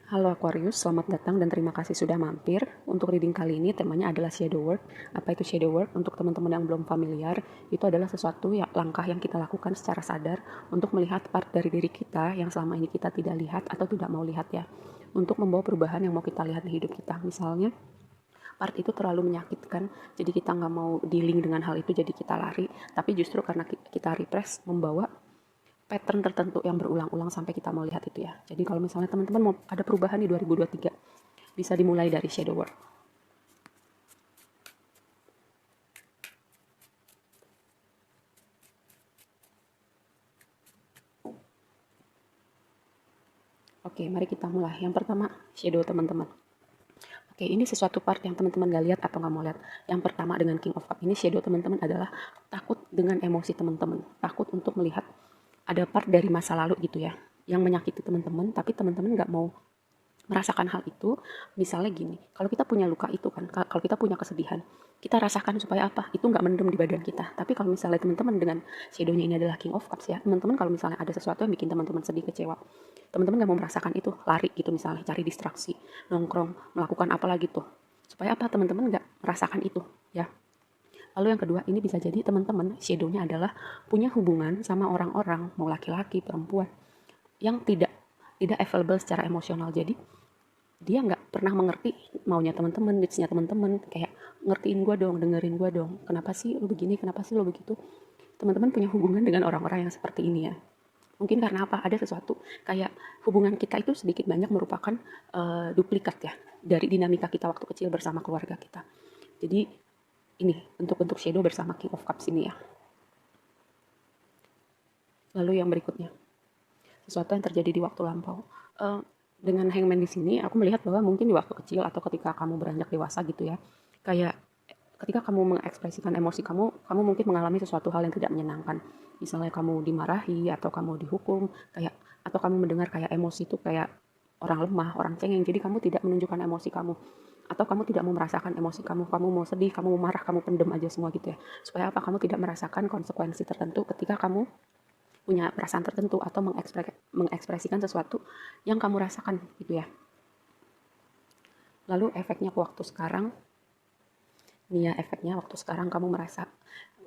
Halo Aquarius, selamat datang dan terima kasih sudah mampir. Untuk reading kali ini temanya adalah shadow work. Apa itu shadow work? Untuk teman-teman yang belum familiar, itu adalah sesuatu ya langkah yang kita lakukan secara sadar untuk melihat part dari diri kita yang selama ini kita tidak lihat atau tidak mau lihat ya. Untuk membawa perubahan yang mau kita lihat di hidup kita. Misalnya, part itu terlalu menyakitkan, jadi kita nggak mau dealing dengan hal itu, jadi kita lari. Tapi justru karena kita repress, membawa pattern tertentu yang berulang-ulang sampai kita mau lihat itu ya. Jadi kalau misalnya teman-teman mau ada perubahan di 2023, bisa dimulai dari shadow work. Oke, mari kita mulai. Yang pertama, shadow teman-teman. Oke, ini sesuatu part yang teman-teman gak lihat atau gak mau lihat. Yang pertama dengan King of Cup ini, shadow teman-teman adalah takut dengan emosi teman-teman. Takut untuk melihat ada part dari masa lalu gitu ya, yang menyakiti teman-teman, tapi teman-teman gak mau merasakan hal itu. Misalnya gini, kalau kita punya luka itu kan, kalau kita punya kesedihan, kita rasakan supaya apa? Itu nggak mendem di badan kita. Tapi kalau misalnya teman-teman dengan shadow-nya ini adalah King of Cups ya, teman-teman kalau misalnya ada sesuatu yang bikin teman-teman sedih, kecewa, teman-teman nggak mau merasakan itu, lari gitu misalnya, cari distraksi, nongkrong, melakukan apa lagi tuh. Supaya apa? Teman-teman nggak merasakan itu ya. Lalu yang kedua, ini bisa jadi teman-teman shadow-nya adalah punya hubungan sama orang-orang, mau laki-laki, perempuan, yang tidak available secara emosional. Jadi dia nggak pernah mengerti maunya teman-teman, needs-nya teman-teman, kayak ngertiin gue dong, dengerin gue dong, kenapa sih lo begini, kenapa sih lo begitu. Teman-teman punya hubungan dengan orang-orang yang seperti ini ya. Mungkin karena apa, ada sesuatu kayak hubungan kita itu sedikit banyak merupakan duplikat ya dari dinamika kita waktu kecil bersama keluarga kita. Jadi ini bentuk-bentuk shadow bersama King of Cups ini ya. Lalu yang berikutnya, sesuatu yang terjadi di waktu lampau. Dengan hangman di sini, aku melihat bahwa mungkin di waktu kecil atau ketika kamu beranjak dewasa gitu ya, kayak ketika kamu mengekspresikan emosi kamu, kamu mungkin mengalami sesuatu hal yang tidak menyenangkan. Misalnya kamu dimarahi atau kamu dihukum, kayak atau kamu mendengar kayak emosi itu kayak orang lemah, orang cengeng. Jadi kamu tidak menunjukkan emosi kamu atau kamu tidak mau merasakan emosi kamu mau sedih, kamu mau marah, kamu pendem aja semua gitu ya. Supaya apa? Kamu tidak merasakan konsekuensi tertentu ketika kamu punya perasaan tertentu atau mengekspresikan sesuatu yang kamu rasakan gitu ya. Lalu efeknya ke waktu sekarang, nih ya efeknya waktu sekarang kamu merasa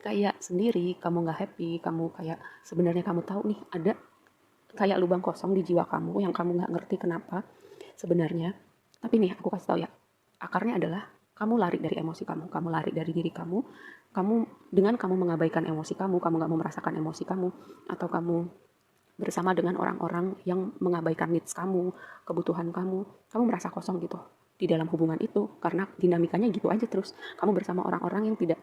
kayak sendiri, kamu nggak happy, kamu kayak sebenarnya kamu tahu nih ada kayak lubang kosong di jiwa kamu yang kamu nggak ngerti kenapa sebenarnya. Tapi nih aku kasih tahu ya, akarnya adalah kamu lari dari emosi kamu lari dari diri kamu dengan kamu mengabaikan emosi kamu nggak mau merasakan emosi kamu, atau kamu bersama dengan orang-orang yang mengabaikan needs kamu, kebutuhan kamu merasa kosong gitu di dalam hubungan itu karena dinamikanya gitu aja terus. Kamu bersama orang-orang yang tidak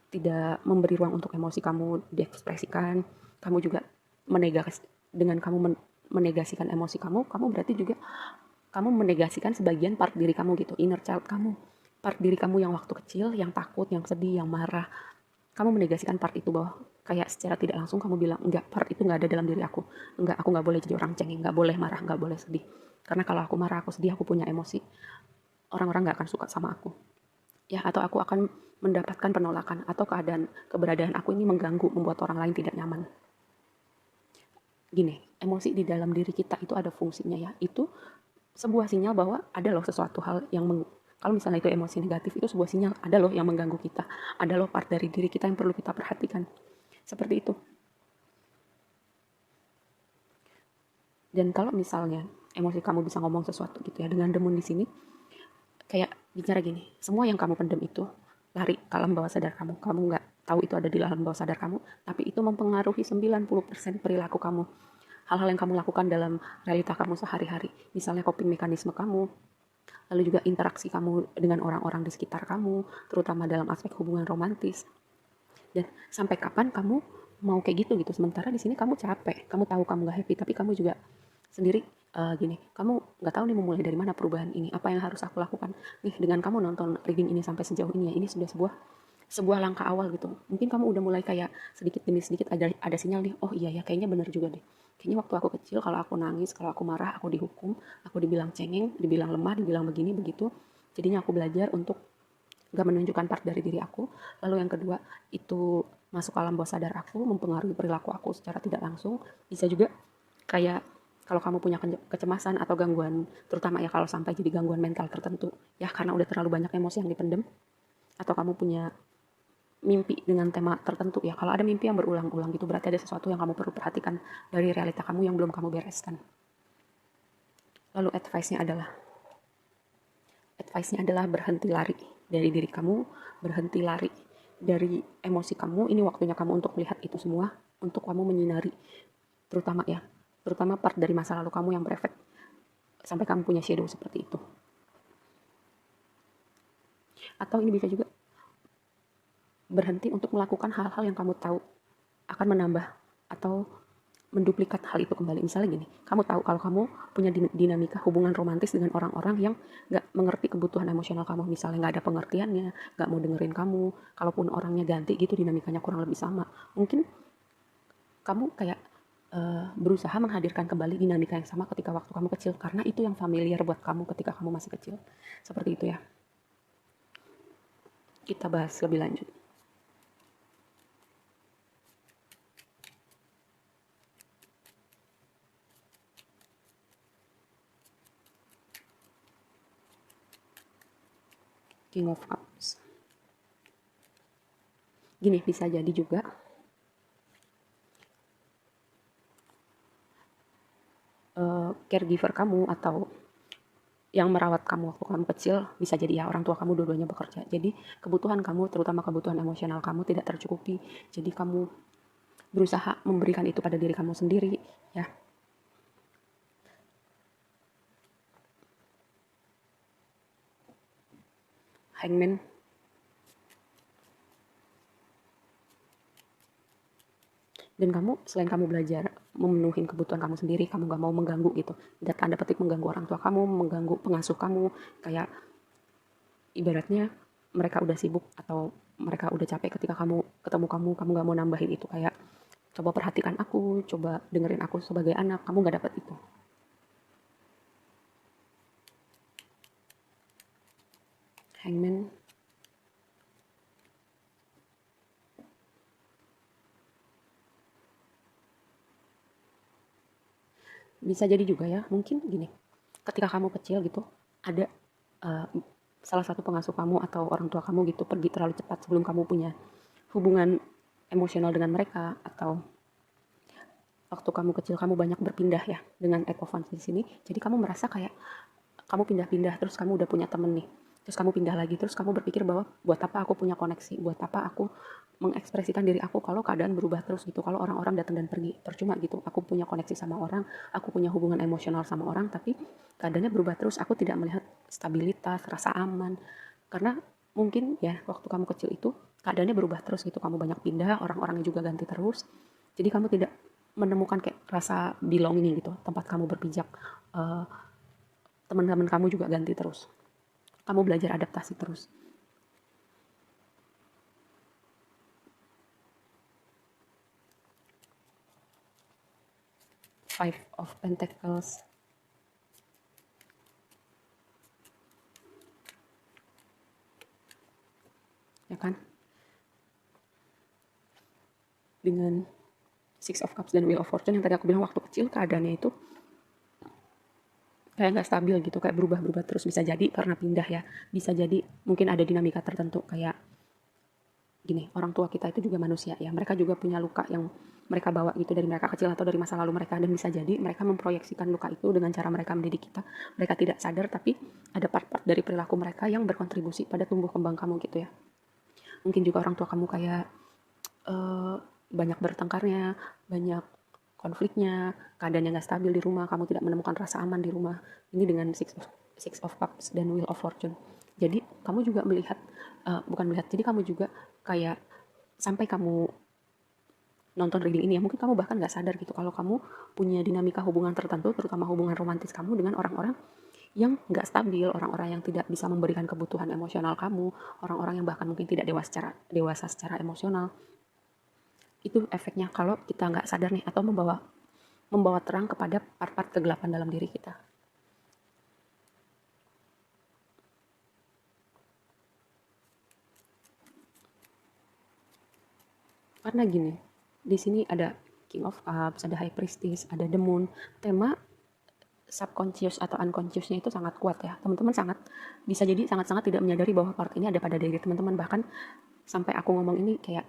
tidak memberi ruang untuk emosi kamu diekspresikan. Kamu juga menegas dengan kamu menegasikan emosi kamu berarti juga kamu menegasikan sebagian part diri kamu gitu, inner child kamu. Part diri kamu yang waktu kecil, yang takut, yang sedih, yang marah, kamu menegasikan part itu bahwa kayak secara tidak langsung kamu bilang enggak, part itu nggak ada dalam diri enggak, aku nggak boleh jadi orang cengeng, nggak boleh marah, nggak boleh sedih, karena kalau aku marah, aku sedih, aku punya emosi, orang-orang nggak akan suka sama aku ya, atau aku akan mendapatkan penolakan, atau keberadaan aku ini mengganggu, membuat orang lain tidak nyaman. Gini, emosi di dalam diri kita itu ada fungsinya ya, itu sebuah sinyal bahwa ada loh sesuatu hal yang kalau misalnya itu emosi negatif, itu sebuah sinyal ada loh yang mengganggu kita, ada loh part dari diri kita yang perlu kita perhatikan. Seperti itu. Dan kalau misalnya emosi kamu bisa ngomong sesuatu gitu ya dengan demun di sini, kayak bicara gini, semua yang kamu pendem itu lari ke alam bawah sadar kamu nggak tahu itu ada di alam bawah sadar kamu, tapi itu mempengaruhi 90% perilaku kamu, hal-hal yang kamu lakukan dalam realita kamu sehari-hari, misalnya coping mekanisme kamu, lalu juga interaksi kamu dengan orang-orang di sekitar kamu, terutama dalam aspek hubungan romantis. Dan sampai kapan kamu mau kayak gitu gitu, sementara di sini kamu capek, kamu tahu kamu gak happy, tapi kamu juga sendiri gini, kamu nggak tahu nih memulai dari mana perubahan ini, apa yang harus aku lakukan nih dengan kamu nonton reading ini sampai sejauh ini ya, ini sudah sebuah langkah awal gitu. Mungkin kamu udah mulai kayak sedikit demi sedikit ada sinyal nih, oh iya ya kayaknya bener juga deh, kayaknya waktu aku kecil kalau aku nangis, kalau aku marah, aku dihukum, aku dibilang cengeng, dibilang lemah, dibilang begini begitu, jadinya aku belajar untuk gak menunjukkan part dari diri aku. Lalu yang kedua, itu masuk alam bawah sadar aku, mempengaruhi perilaku aku secara tidak langsung. Bisa juga kayak Kalau kamu punya kecemasan atau gangguan, terutama ya kalau sampai jadi gangguan mental tertentu, ya karena udah terlalu banyak emosi yang dipendem, atau kamu punya mimpi dengan tema tertentu ya. Kalau ada mimpi yang berulang-ulang gitu berarti ada sesuatu yang kamu perlu perhatikan dari realita kamu yang belum kamu bereskan. Lalu advice-nya adalah berhenti lari dari diri kamu, berhenti lari dari emosi kamu. Ini waktunya kamu untuk melihat itu semua, untuk kamu menyinari terutama part dari masa lalu kamu yang berefek sampai kamu punya shadow seperti itu. Atau ini bisa juga berhenti untuk melakukan hal-hal yang kamu tahu akan menambah atau menduplikat hal itu kembali. Misalnya gini, kamu tahu kalau kamu punya dinamika hubungan romantis dengan orang-orang yang gak mengerti kebutuhan emosional kamu. Misalnya gak ada pengertiannya, gak mau dengerin kamu, kalaupun orangnya ganti gitu dinamikanya kurang lebih sama. Mungkin kamu kayak berusaha menghadirkan kembali dinamika yang sama ketika waktu kamu kecil, karena itu yang familiar buat kamu ketika kamu masih kecil. Seperti itu ya. Kita bahas lebih lanjut. King of Cups. Gini, bisa jadi juga caregiver kamu atau yang merawat kamu waktu kamu kecil, bisa jadi ya orang tua kamu dua-duanya bekerja. Jadi kebutuhan kamu, terutama kebutuhan emosional kamu tidak tercukupi. Jadi kamu berusaha memberikan itu pada diri kamu sendiri ya. Hangman. Dan kamu, selain kamu belajar memenuhi kebutuhan kamu sendiri, kamu gak mau mengganggu gitu. Dan tanda petik mengganggu orang tua kamu, mengganggu pengasuh kamu. Kayak ibaratnya mereka udah sibuk atau mereka udah capek ketika kamu ketemu kamu gak mau nambahin itu. Kayak coba perhatikan aku, coba dengerin aku sebagai anak, kamu gak dapet itu. Hangman. Bisa jadi juga ya, mungkin gini, ketika kamu kecil gitu, ada uh, salah satu pengasuh kamu atau orang tua kamu gitu pergi terlalu cepat sebelum kamu punya hubungan emosional dengan mereka, atau waktu kamu kecil kamu banyak berpindah ya dengan Ecovan di sini, jadi kamu merasa kayak kamu pindah-pindah, terus kamu udah punya temen nih, terus kamu pindah lagi, terus kamu berpikir bahwa buat apa aku punya koneksi, buat apa aku mengekspresikan diri aku kalau keadaan berubah terus gitu, kalau orang-orang datang dan pergi, percuma gitu. Aku punya koneksi sama orang, aku punya hubungan emosional sama orang, tapi keadaannya berubah terus, aku tidak melihat stabilitas, rasa aman, karena mungkin ya waktu kamu kecil itu keadaannya berubah terus gitu, kamu banyak pindah, orang-orangnya juga ganti terus, jadi kamu tidak menemukan kayak rasa belonging gitu, tempat kamu berpijak. uh, Teman-teman kamu juga ganti terus, kamu belajar adaptasi terus. Five of Pentacles. Ya kan? Dengan Six of Cups dan Wheel of Fortune yang tadi aku bilang, waktu kecil keadaannya itu kayak nggak stabil gitu, kayak berubah-berubah terus. Bisa jadi karena pindah ya, bisa jadi mungkin ada dinamika tertentu. Kayak gini, orang tua kita itu juga manusia ya, mereka juga punya luka yang mereka bawa gitu dari mereka kecil atau dari masa lalu mereka, dan bisa jadi mereka memproyeksikan luka itu dengan cara mereka mendidik kita. Mereka tidak sadar, tapi ada part-part dari perilaku mereka yang berkontribusi pada tumbuh kembang kamu gitu ya. Mungkin juga orang tua kamu kayak banyak bertengkarnya, banyak konfliknya, keadaannya nggak stabil di rumah, kamu tidak menemukan rasa aman di rumah. Ini dengan Six of Cups dan Wheel of Fortune. Jadi kamu juga melihat, bukan melihat, jadi kamu juga kayak sampai kamu nonton reading ini ya, mungkin kamu bahkan nggak sadar gitu kalau kamu punya dinamika hubungan tertentu, terutama hubungan romantis kamu dengan orang-orang yang nggak stabil, orang-orang yang tidak bisa memberikan kebutuhan emosional kamu, orang-orang yang bahkan mungkin tidak dewasa secara emosional. Itu efeknya kalau kita nggak sadar nih, atau membawa terang kepada part-part kegelapan dalam diri kita. Karena gini, di sini ada King of Cups, ada High Priestess, ada The Moon. Tema subconscious atau unconsciousnya itu sangat kuat ya. Teman-teman bisa jadi sangat-sangat tidak menyadari bahwa part ini ada pada diri teman-teman. Bahkan sampai aku ngomong ini kayak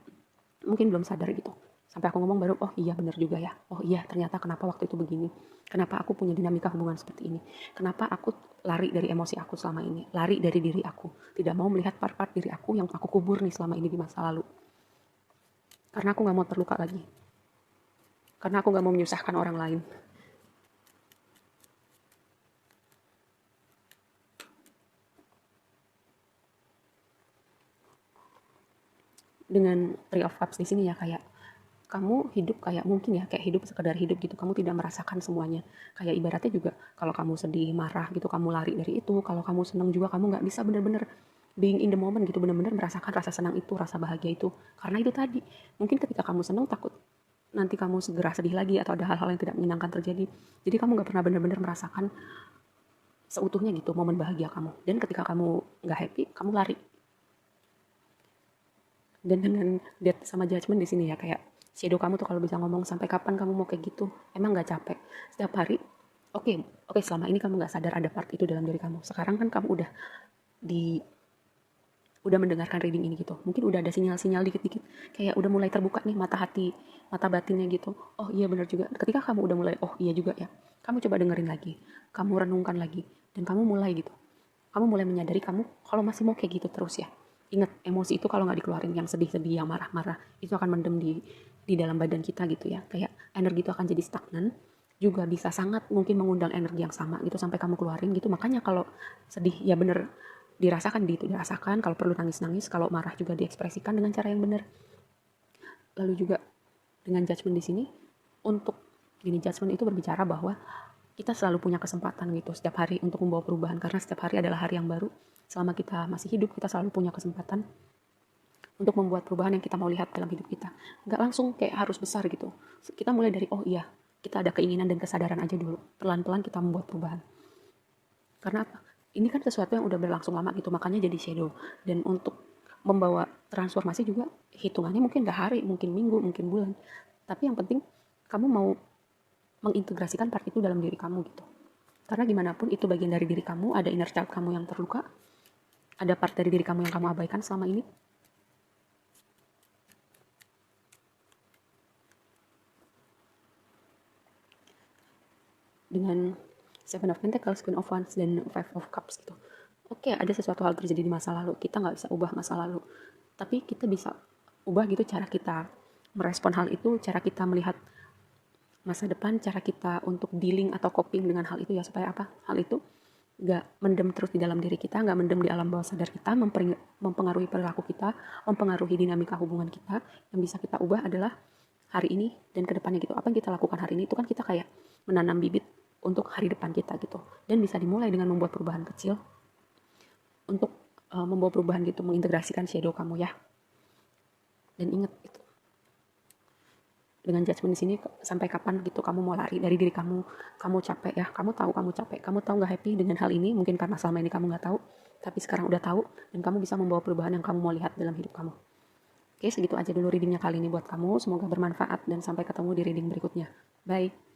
mungkin belum sadar gitu. Sampai aku ngomong baru, oh iya benar juga ya. Oh iya ternyata kenapa waktu itu begini. Kenapa aku punya dinamika hubungan seperti ini. Kenapa aku lari dari emosi aku selama ini. Lari dari diri aku. Tidak mau melihat part-part diri aku yang aku kubur nih selama ini di masa lalu. Karena aku gak mau terluka lagi. Karena aku gak mau menyusahkan orang lain. Dengan Three of Cups di sini ya, kayak kamu hidup kayak mungkin ya kayak hidup sekedar hidup gitu, kamu tidak merasakan semuanya. Kayak ibaratnya juga kalau kamu sedih marah gitu kamu lari dari itu, kalau kamu senang juga kamu nggak bisa bener-bener being in the moment gitu, bener-bener merasakan rasa senang itu, rasa bahagia itu. Karena itu tadi mungkin ketika kamu senang takut nanti kamu segera sedih lagi atau ada hal-hal yang tidak menyenangkan terjadi, jadi kamu nggak pernah bener-bener merasakan seutuhnya gitu momen bahagia kamu. Dan ketika kamu nggak happy kamu lari. Dan dengan death sama judgment di sini ya, kayak shadow kamu tuh kalau bisa ngomong sampai kapan kamu mau kayak gitu, emang nggak capek setiap hari. Oke, selama ini kamu nggak sadar ada part itu dalam diri kamu. Sekarang kan kamu di udah mendengarkan reading ini gitu, mungkin udah ada sinyal-sinyal dikit-dikit kayak udah mulai terbuka nih mata hati, mata batinnya gitu. Oh iya benar juga. Ketika kamu udah mulai oh iya juga ya, kamu coba dengerin lagi, kamu renungkan lagi, dan kamu mulai gitu, kamu mulai menyadari kamu kalau masih mau kayak gitu terus ya. Ingat, emosi itu kalau nggak dikeluarin, yang sedih-sedih, yang marah-marah, itu akan mendem di dalam badan kita gitu ya. Kayak energi itu akan jadi stagnan, juga bisa sangat mungkin mengundang energi yang sama gitu sampai kamu keluarin gitu. Makanya kalau sedih ya bener dirasakan, kalau perlu nangis-nangis, kalau marah juga diekspresikan dengan cara yang benar. Lalu juga dengan judgment di sini, untuk gini, judgment itu berbicara bahwa kita selalu punya kesempatan gitu setiap hari untuk membawa perubahan, karena setiap hari adalah hari yang baru. Selama kita masih hidup, kita selalu punya kesempatan untuk membuat perubahan yang kita mau lihat dalam hidup kita. Nggak langsung kayak harus besar gitu. Kita mulai dari, oh iya, kita ada keinginan dan kesadaran aja dulu. Pelan-pelan kita membuat perubahan. Karena apa? Ini kan sesuatu yang udah berlangsung lama gitu, makanya jadi shadow. Dan untuk membawa transformasi juga hitungannya mungkin gak hari, mungkin minggu, mungkin bulan. Tapi yang penting kamu mau mengintegrasikan part itu dalam diri kamu gitu. Karena gimana pun itu bagian dari diri kamu, ada inner child kamu yang terluka, ada part dari diri kamu yang kamu abaikan selama ini. Dengan Seven of Pentacles, Queen of Wands, dan Five of Cups gitu. Oke, ada sesuatu hal terjadi di masa lalu, kita nggak bisa ubah masa lalu, tapi kita bisa ubah gitu cara kita merespon hal itu, cara kita melihat masa depan, cara kita untuk dealing atau coping dengan hal itu ya, supaya apa? Hal itu nggak mendem terus di dalam diri kita, nggak mendem di alam bawah sadar kita, mempengaruhi perilaku kita, mempengaruhi dinamika hubungan kita. Yang bisa kita ubah adalah hari ini dan kedepannya gitu. Apa yang kita lakukan hari ini itu kan kita kayak menanam bibit untuk hari depan kita gitu. Dan bisa dimulai dengan membuat perubahan kecil untuk membawa perubahan gitu, mengintegrasikan shadow kamu ya. Dan ingat itu, dengan judgment di sini, sampai kapan gitu kamu mau lari dari diri kamu capek ya, kamu tahu kamu capek, kamu tahu nggak happy dengan hal ini, mungkin karena selama ini kamu nggak tahu, tapi sekarang udah tahu, dan kamu bisa membawa perubahan yang kamu mau lihat dalam hidup kamu. Oke, segitu aja dulu readingnya kali ini buat kamu, semoga bermanfaat, dan sampai ketemu di reading berikutnya. Bye.